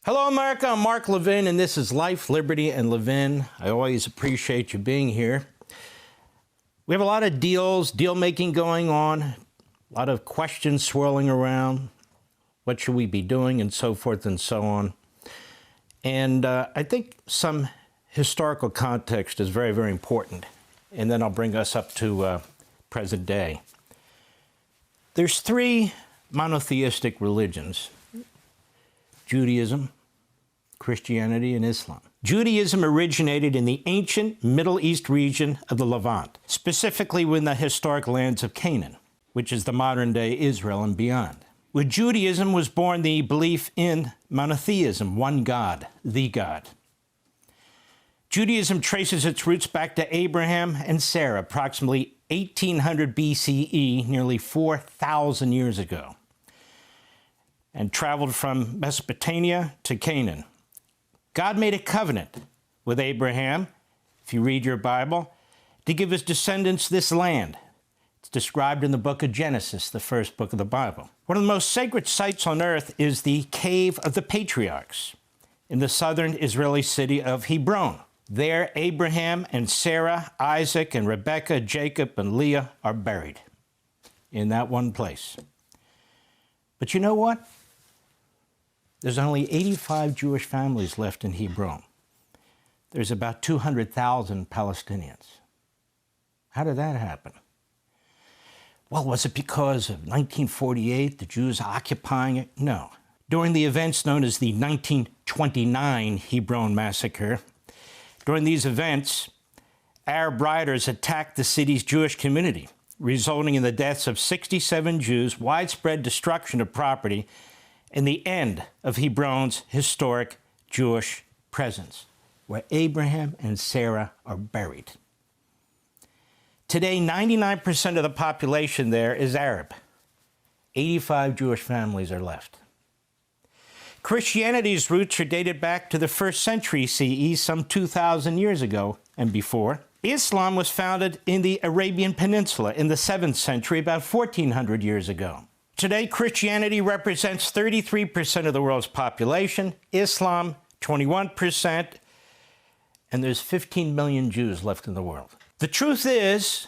Hello, America. I'm Mark Levin, and this is Life, Liberty, and Levin. I always appreciate you being here. We have a lot of deal-making going on, a lot of questions swirling around. What should we be doing, and so forth and so on. And I think some historical context is very, very important. And then I'll bring us up to present day. There's three monotheistic religions: Judaism, Christianity, and Islam. Judaism originated in the ancient Middle East region of the Levant, specifically within the historic lands of Canaan, which is the modern-day Israel and beyond. With Judaism was born the belief in monotheism, one God, the God. Judaism traces its roots back to Abraham and Sarah, approximately 1800 BCE, nearly 4,000 years ago, and traveled from Mesopotamia to Canaan. God made a covenant with Abraham, if you read your Bible, to give his descendants this land. It's described in the book of Genesis, the first book of the Bible. One of the most sacred sites on earth is the Cave of the Patriarchs in the southern Israeli city of Hebron. There, Abraham and Sarah, Isaac and Rebekah, Jacob and Leah are buried in that one place. But you know what? There's only 85 Jewish families left in Hebron. There's about 200,000 Palestinians. How did that happen? Well, was it because of 1948, the Jews occupying it? No. During the events known as the 1929 Hebron massacre, during these events, Arab rioters attacked the city's Jewish community, resulting in the deaths of 67 Jews, widespread destruction of property, and the end of Hebron's historic Jewish presence, where Abraham and Sarah are buried. Today, 99% of the population there is Arab. 85 Jewish families are left. Christianity's roots are dated back to the 1st century CE, some 2,000 years ago and before. Islam was founded in the Arabian Peninsula in the 7th century, about 1,400 years ago. Today, Christianity represents 33% of the world's population, Islam 21%, and there's 15 million Jews left in the world. The truth is,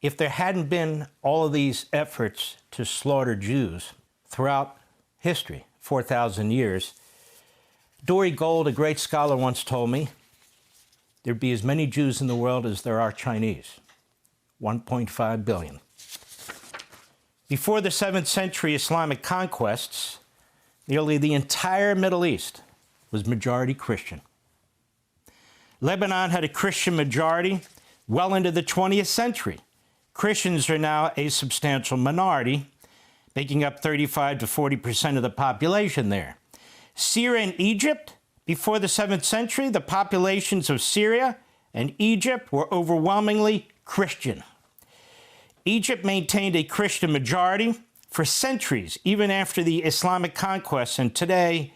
if there hadn't been all of these efforts to slaughter Jews throughout history, 4,000 years, Dory Gold, a great scholar, once told me, there'd be as many Jews in the world as there are Chinese, 1.5 billion. Before the 7th century Islamic conquests, nearly the entire Middle East was majority Christian. Lebanon had a Christian majority well into the 20th century. Christians are now a substantial minority, making up 35 to 40% of the population there. Syria and Egypt, before the 7th century, the populations of Syria and Egypt were overwhelmingly Christian. Egypt maintained a Christian majority for centuries, even after the Islamic conquest, and today,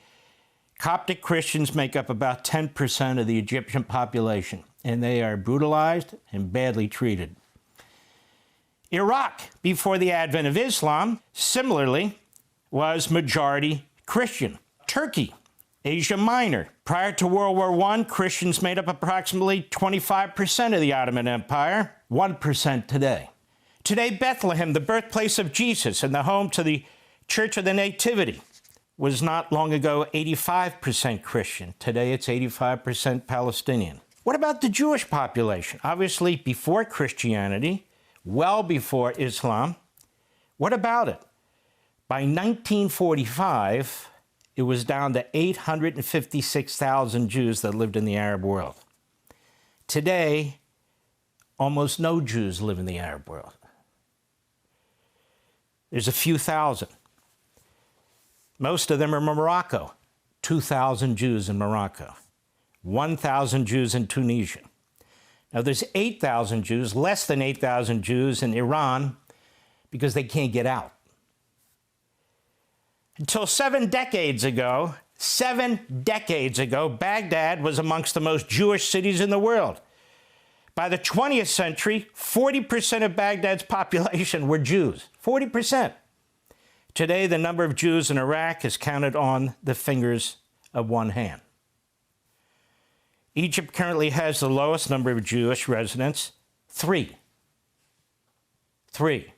Coptic Christians make up about 10% of the Egyptian population, and they are brutalized and badly treated. Iraq, before the advent of Islam, similarly, was majority Christian. Turkey, Asia Minor. Prior to World War I, Christians made up approximately 25% of the Ottoman Empire, 1% today. Today, Bethlehem, the birthplace of Jesus and the home to the Church of the Nativity, was not long ago 85% Christian. Today, it's 85% Palestinian. What about the Jewish population? Obviously, before Christianity, well before Islam. What about it? By 1945, it was down to 856,000 Jews that lived in the Arab world. Today, almost no Jews live in the Arab world. There's a few thousand. Most of them are Morocco, 2,000 Jews in Morocco, 1,000 Jews in Tunisia. Now, there's 8,000 Jews, less than 8,000 Jews in Iran, because they can't get out. Until 7 decades ago, Baghdad was amongst the most Jewish cities in the world. By the 20th century, 40% of Baghdad's population were Jews. 40%. Today, the number of Jews in Iraq is counted on the fingers of one hand. Egypt currently has the lowest number of Jewish residents, 3. 3.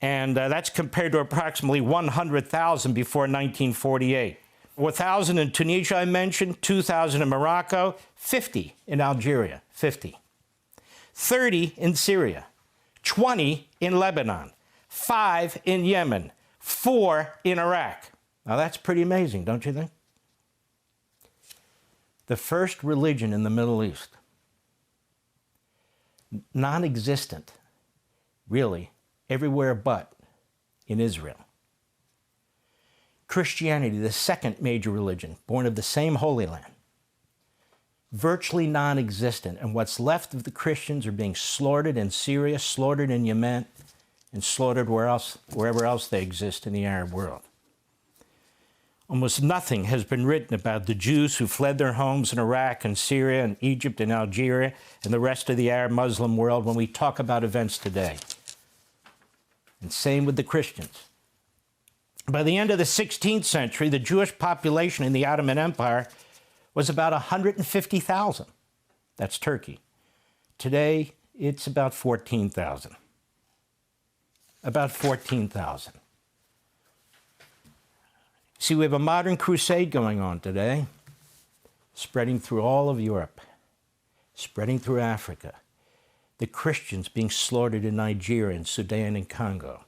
And that's compared to approximately 100,000 before 1948. 1,000 in Tunisia, I mentioned, 2,000 in Morocco, 50 in Algeria, 50. 30 in Syria, 20 in Lebanon, 5 in Yemen, 4 in Iraq. Now that's pretty amazing, don't you think? The first religion in the Middle East, non-existent, really, everywhere but in Israel. Christianity, the second major religion, born of the same Holy Land, virtually non-existent, and what's left of the Christians are being slaughtered in Syria, slaughtered in Yemen, and slaughtered wherever else they exist in the Arab world. Almost nothing has been written about the Jews who fled their homes in Iraq and Syria and Egypt and Algeria and the rest of the Arab Muslim world when we talk about events today. And same with the Christians. By the end of the 16th century, the Jewish population in the Ottoman Empire was about 150,000. That's Turkey. Today, it's about 14,000. About 14,000. See, we have a modern crusade going on today, spreading through all of Europe, spreading through Africa. The Christians being slaughtered in Nigeria and Sudan and Congo.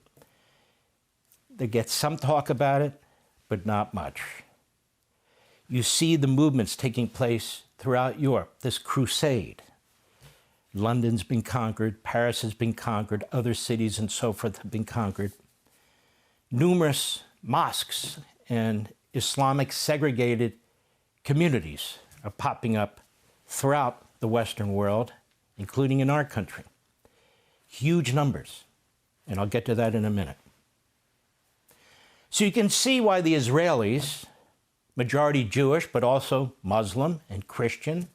They get some talk about it, but not much. You see the movements taking place throughout Europe, this crusade. London's been conquered, Paris has been conquered, other cities and so forth have been conquered. Numerous mosques and Islamic segregated communities are popping up throughout the Western world, including in our country. Huge numbers, and I'll get to that in a minute. So you can see why the Israelis, majority Jewish, but also Muslim and Christian,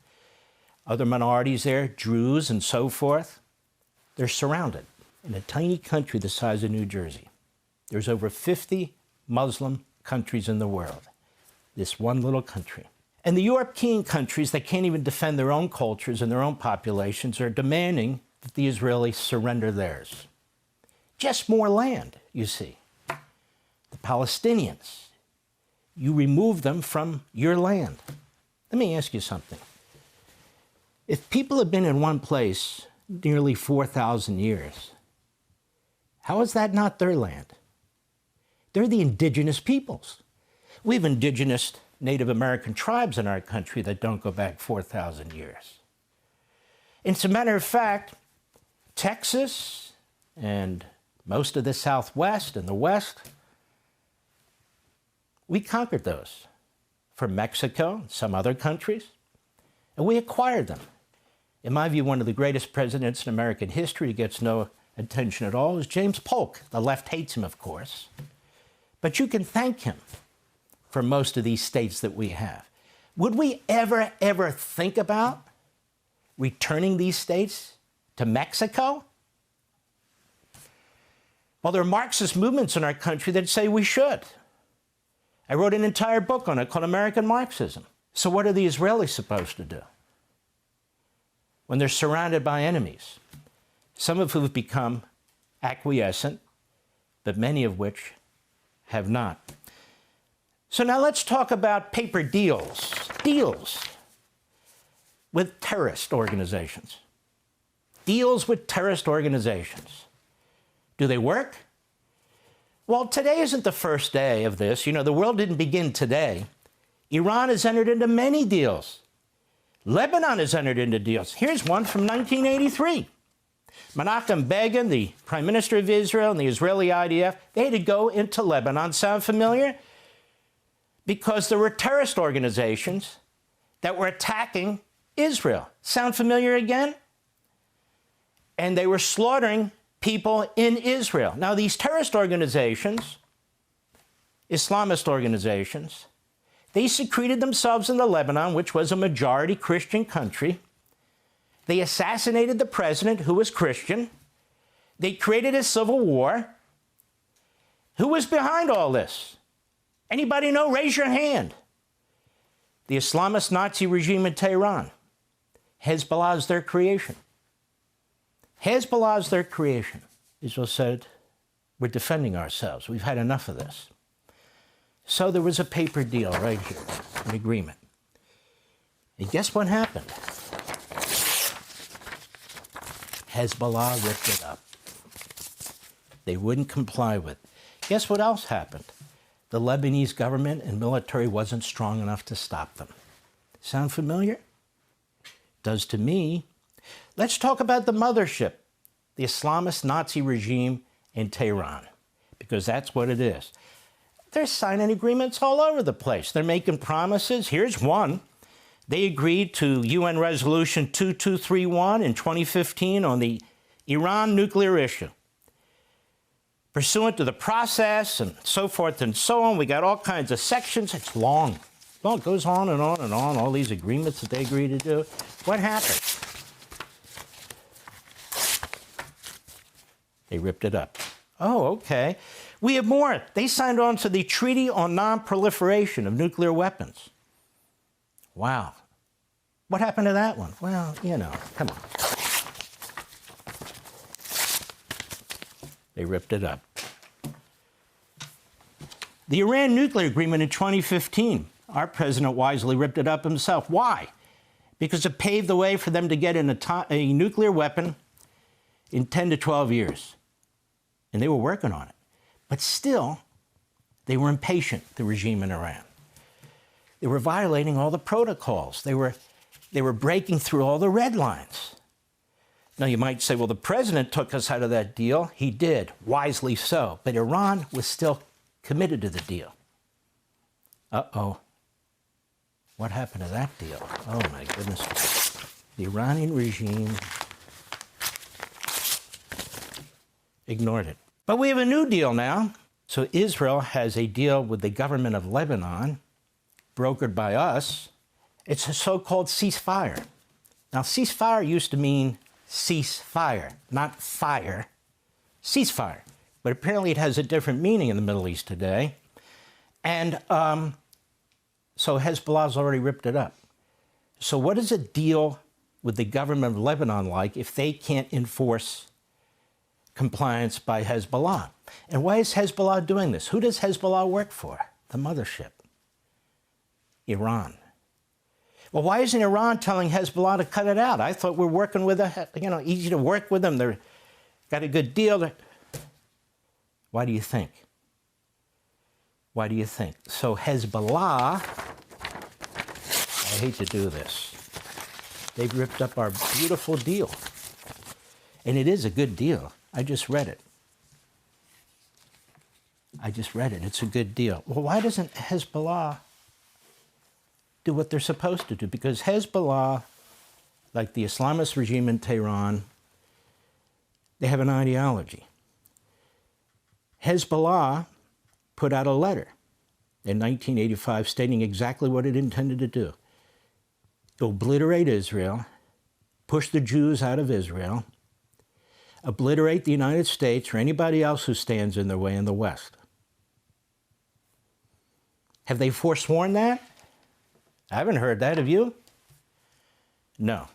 other minorities there, Druze and so forth, they're surrounded in a tiny country the size of New Jersey. There's over 50 Muslim countries in the world, this one little country. And the European countries that can't even defend their own cultures and their own populations are demanding that the Israelis surrender theirs. Just more land, you see. The Palestinians, you remove them from your land. Let me ask you something. If people have been in one place nearly 4,000 years, how is that not their land? They're the indigenous peoples. We have indigenous Native American tribes in our country that don't go back 4,000 years. And as a matter of fact, Texas and most of the Southwest and the West, we conquered those from Mexico and some other countries, and we acquired them. In my view, one of the greatest presidents in American history who gets no attention at all is James Polk. The left hates him, of course. But you can thank him for most of these states that we have. Would we ever think about returning these states to Mexico? Well, there are Marxist movements in our country that say we should. I wrote an entire book on it called American Marxism. So what are the Israelis supposed to do when they're surrounded by enemies, some of whom have become acquiescent, but many of which have not? So now let's talk about paper deals with terrorist organizations. Deals with terrorist organizations. Do they work? Well, today isn't the first day of this. You know, the world didn't begin today. Iran has entered into many deals. Lebanon has entered into deals. Here's one from 1983. Menachem Begin, the Prime Minister of Israel, and the Israeli IDF, they had to go into Lebanon. Sound familiar? Because there were terrorist organizations that were attacking Israel. Sound familiar again? And they were slaughtering people in Israel. Now, these terrorist organizations, Islamist organizations, they secreted themselves into Lebanon, which was a majority Christian country. They assassinated the president, who was Christian. They created a civil war. Who was behind all this? Anybody know? Raise your hand. The Islamist Nazi regime in Tehran. Hezbollah is their creation. Hezbollah is their creation. Israel said, we're defending ourselves. We've had enough of this. So there was a paper deal right here, an agreement. And guess what happened? Hezbollah ripped it up. They wouldn't comply with it. Guess what else happened? The Lebanese government and military wasn't strong enough to stop them. Sound familiar? Does to me. Let's talk about the mothership, the Islamist Nazi regime in Tehran, because that's what it is. They're signing agreements all over the place. They're making promises. Here's one. They agreed to UN Resolution 2231 in 2015 on the Iran nuclear issue. Pursuant to the process and so forth and so on, we got all kinds of sections. It's long. Well, it goes on and on and on, all these agreements that they agreed to do. What happened? They ripped it up. Oh, okay. We have more. They signed on to the Treaty on Non-Proliferation of Nuclear Weapons. Wow. What happened to that one? Well, you know, come on. They ripped it up. The Iran nuclear agreement in 2015, our president wisely ripped it up himself. Why? Because it paved the way for them to get a nuclear weapon in 10 to 12 years. And they were working on it. But still, they were impatient, the regime in Iran. They were violating all the protocols. They were breaking through all the red lines. Now, you might say, well, the president took us out of that deal. He did, wisely so. But Iran was still committed to the deal. Uh-oh. What happened to that deal? Oh, my goodness. The Iranian regime ignored it. But we have a new deal now. So Israel has a deal with the government of Lebanon, brokered by us. It's a so-called ceasefire. Now, ceasefire used to mean cease fire, not fire. Ceasefire. But apparently it has a different meaning in the Middle East today. And so Hezbollah's already ripped it up. So what is a deal with the government of Lebanon like if they can't enforce compliance by Hezbollah? And why is Hezbollah doing this? Who does Hezbollah work for? The mothership. Iran. Well, why isn't Iran telling Hezbollah to cut it out? I thought we're working with easy to work with them. They've got a good deal. Why do you think? Why do you think? So Hezbollah, I hate to do this, they've ripped up our beautiful deal. And it is a good deal. I just read it. It's a good deal. Well, why doesn't Hezbollah do what they're supposed to do? Because Hezbollah, like the Islamist regime in Tehran, they have an ideology. Hezbollah put out a letter in 1985 stating exactly what it intended to do. To obliterate Israel, push the Jews out of Israel, obliterate the United States or anybody else who stands in their way in the West. Have they forsworn that? I haven't heard that. Have you? No.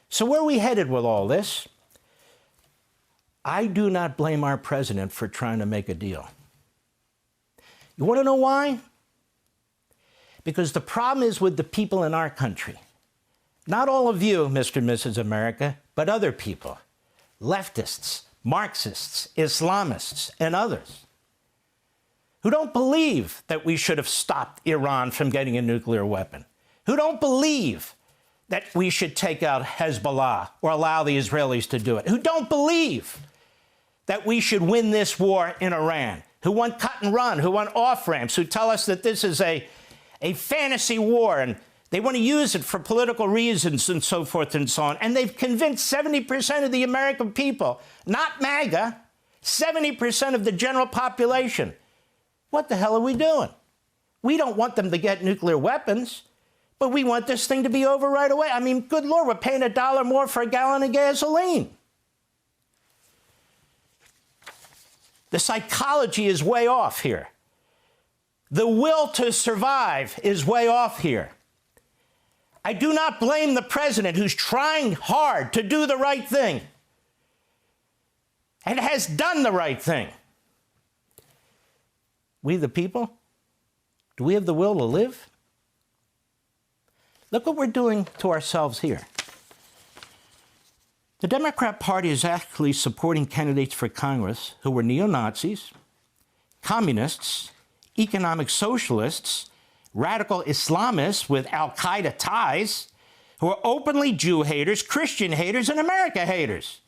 So where are we headed with all this? I do not blame our president for trying to make a deal. You want to know why? Because the problem is with the people in our country. Not all of you, Mr. and Mrs. America, but other people. Leftists, Marxists, Islamists, and others who don't believe that we should have stopped Iran from getting a nuclear weapon, who don't believe that we should take out Hezbollah or allow the Israelis to do it, who don't believe that we should win this war in Iran, who want cut and run, who want off-ramps, who tell us that this is a fantasy war and they want to use it for political reasons and so forth and so on. And they've convinced 70% of the American people, not MAGA, 70% of the general population. What the hell are we doing? We don't want them to get nuclear weapons, but we want this thing to be over right away. I mean, good Lord, we're paying $1 more for a gallon of gasoline. The psychology is way off here. The will to survive is way off here. I do not blame the president who's trying hard to do the right thing and has done the right thing. We the people, do we have the will to live? Look what we're doing to ourselves here. The Democrat Party is actually supporting candidates for Congress who were neo-Nazis, communists, economic socialists, radical Islamists with al-Qaeda ties, who are openly Jew haters, Christian haters, and America haters.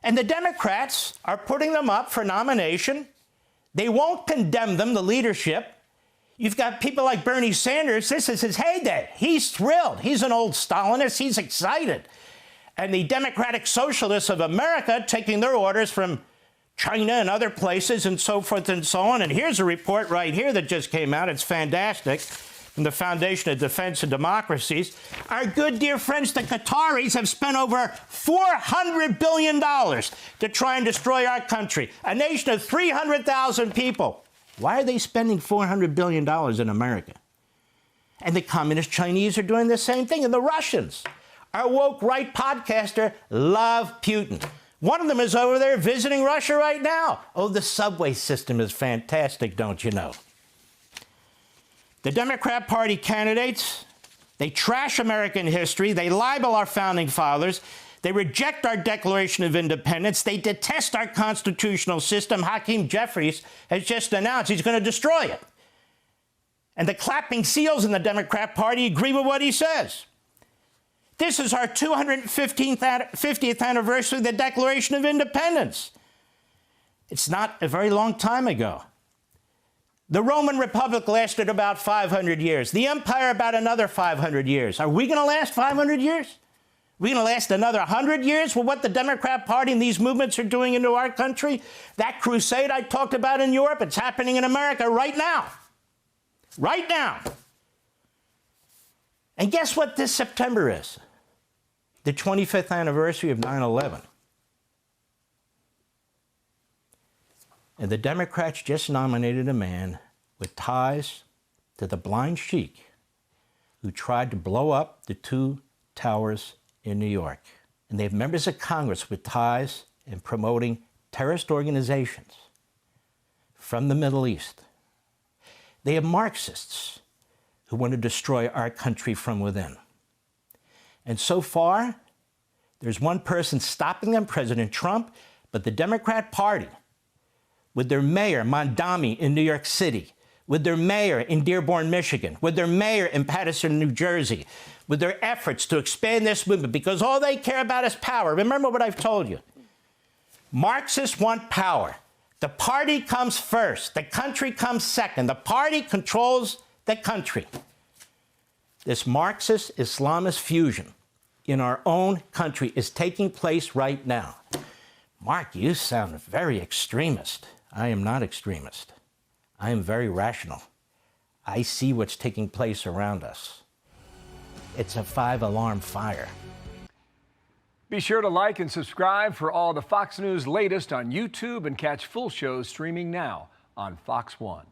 And the Democrats are putting them up for nomination. They won't condemn them, the leadership. You've got people like Bernie Sanders. This is his heyday. He's thrilled. He's an old Stalinist. He's excited. And the Democratic Socialists of America taking their orders from China and other places and so forth and so on. And here's a report right here that just came out. It's fantastic. From the Foundation of Defense and Democracies. Our good dear friends, the Qataris, have spent over $400 billion to try and destroy our country. A nation of 300,000 people. Why are they spending $400 billion in America? And the communist Chinese are doing the same thing. And the Russians. Our woke right podcaster love Putin. One of them is over there visiting Russia right now. Oh, the subway system is fantastic, don't you know? The Democrat Party candidates, they trash American history, they libel our founding fathers, they reject our Declaration of Independence, they detest our constitutional system. Hakeem Jeffries has just announced he's going to destroy it. And the clapping seals in the Democrat Party agree with what he says. This is our 250th anniversary of the Declaration of Independence. It's not a very long time ago. The Roman Republic lasted about 500 years. The Empire about another 500 years. Are we going to last 500 years? Are we going to last another 100 years with what the Democrat Party and these movements are doing into our country? That crusade I talked about in Europe, it's happening in America right now. Right now. And guess what this September is? The 25th anniversary of 9/11. And the Democrats just nominated a man with ties to the blind sheik who tried to blow up the two towers in New York. And they have members of Congress with ties in promoting terrorist organizations from the Middle East. They have Marxists who want to destroy our country from within. And so far, there's one person stopping them, President Trump, but the Democrat Party, with their mayor, Mondami, in New York City, with their mayor in Dearborn, Michigan, with their mayor in Paterson, New Jersey, with their efforts to expand this movement, because all they care about is power. Remember what I've told you. Marxists want power. The party comes first. The country comes second. The party controls the country. This Marxist Islamist fusion in our own country is taking place right now. Mark, you sound very extremist. I am not extremist. I am very rational. I see what's taking place around us. It's a 5-alarm fire. Be sure to like and subscribe for all the Fox News latest on YouTube and catch full shows streaming now on Fox One.